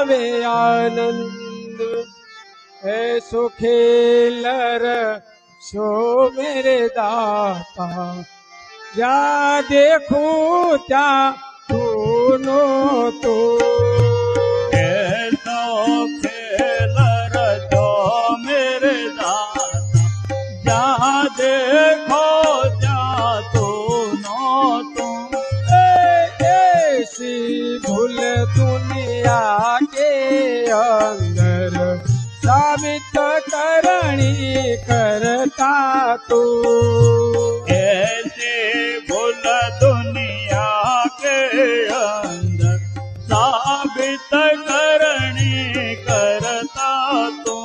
आवे आनंद ऐसो खेलर शो मेरे दाता जा देखो त्या तूनो तो ऐसो खेलर शो मेरे दाता जा देखो त्या तूनो तो ऐसी भूल दुनिया के अंदर साबित करणी करता तू ऐसे भूल दुनिया के अंदर साबित करणी करता तू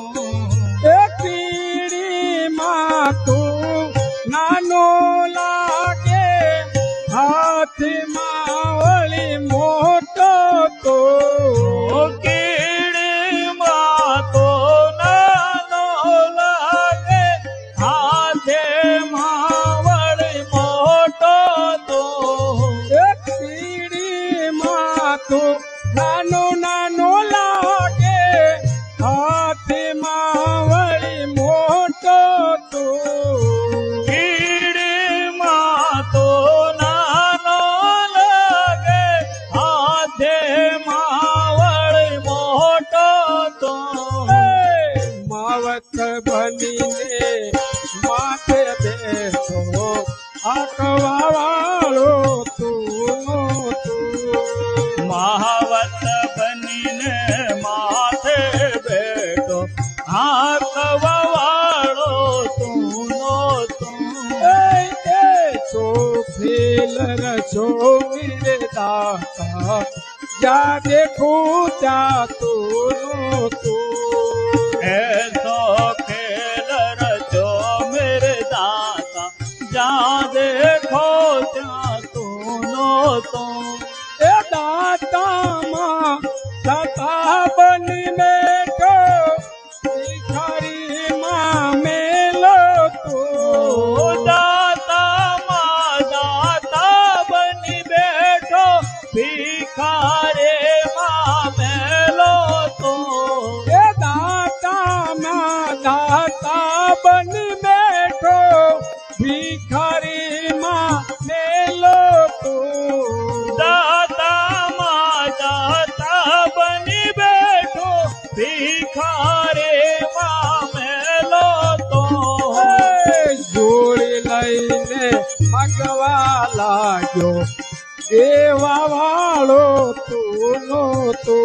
कीड़ी माँ तू नानो लागे हाथ मावली मोटो तो कीड़ी माँ तो नानो लागे हाथे मावड़ी मोटो तो कीड़ी माँ तू नानो नानो लागे हाथ मावली मोटो तो कीड़ी माँ तो नानो लागे हाथे मावड़ी मोटो तो मावत बनीने माथे बेठो आकवावाळो तू महावत बनीने माथे बैठो आकवावाळो तूनो तू सो खेलर सो मेरे दाता जा देखो जा तू ऐसो खेलर जो मेरे दाता जा देखो त्या तूनो तो दाता माँ दाता बनी बैठो भिखारी माँ मेलो तू दाता माँ दाता बनी बैठो भिखारे माँ मेलो तो दाता माँ दाता बनी बैठो भिखारी माँ मेलो तू दाता माँ दाता बनी बैठो भिखारे माँ मेलो तो जोड़ी लईने भगवा लाग्यो देवा वालो तू नो तू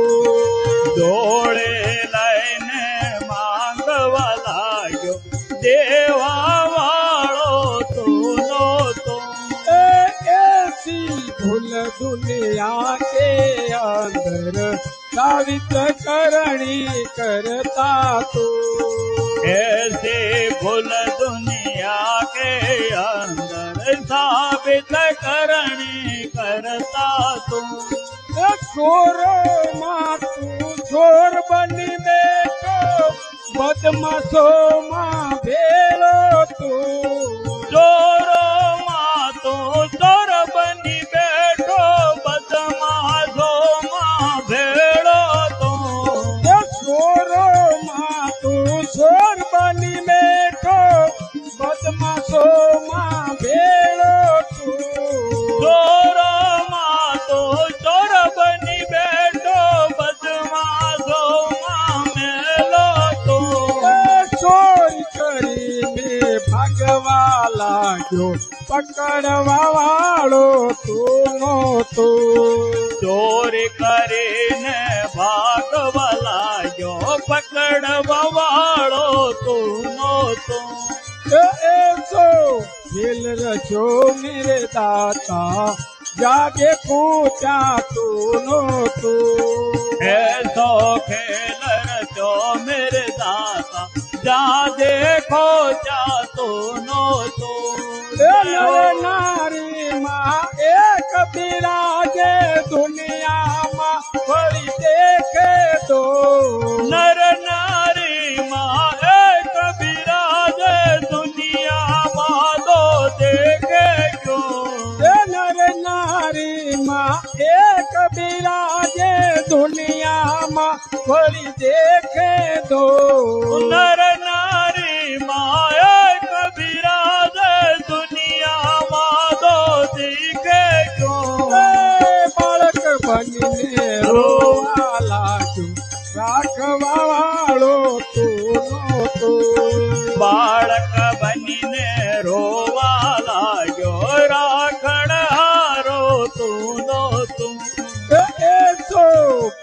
जोड़े लैने मांगवा लाग्यो देवा वाळो तूनो तो ऐसी भूल दुनिया के अंदर साबित करणी करता तू ऐसे भूल दुनिया के अंदर साबित करणी करता तू छोर माँ तू छोर बनी बैठो बदमाशो माँ भेलो तू चोरो माँ तो चोर बनी बैठो बदमाशो माँ भेड़ो तो छोर माँ तू छोर बनी बैठो बदमाशो माँ भेलो तू चोरो माँ तो चोर बनी बैठो बदमाशो माँ मेलो तो चोरी करी में भगवा लाग्यो पकड़वा वालो तू नो तू चोरी કરીને ભાગવા લાગ્યો પકડવા વાળો તું તો ऐसो खेल रचो मेरे दाता जागे पूछा तू नो तू ऐसो खेल रचो मेरे दाता जा देखो जा नो तो नर नारी माँ एक बिराजे दुनिया माँ बड़ी देखे तो नर नारी माँ एक विराजे दुनिया माँ दो देखे क्यों नर नारी माँ एक बिराजे दुनिया माँ वही देखे दो। नर नारी माँ एक बिराजे दुनिया माँ दो दिखे क्यों। बालक बनीने रोवा लागो राखवा वाळो તું નહોતો। બાળક બનીને રોવા લાગ્યો રાખણ હારો તું નહોતું। ऐसो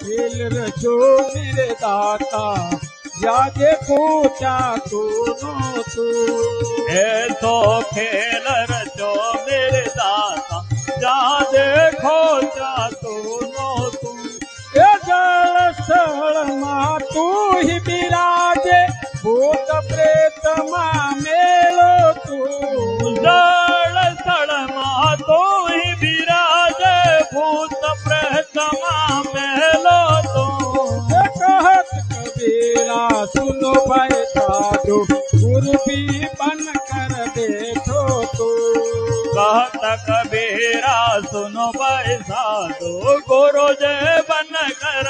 खेल रचो मेरे दाता या देखो क्या तू नહોતો। એ તો ખેલ રચો મેરે દાતા જા દેખો જા તું નહોતું। એ જળ સ્થળમાં તું હિ બિરાજે ભૂત પ્રેતમાં મેલો તું। જળ સ્થળમાં તું બિરાજે ભૂત પ્રેતમાં મેલો તું। એ કહત કબીરા સુનો ભાઈ સાધુ ગુરુ भी बन कर बैठो तो। कहत कबीरा सुनो भाई साधु गुरु जय बन कर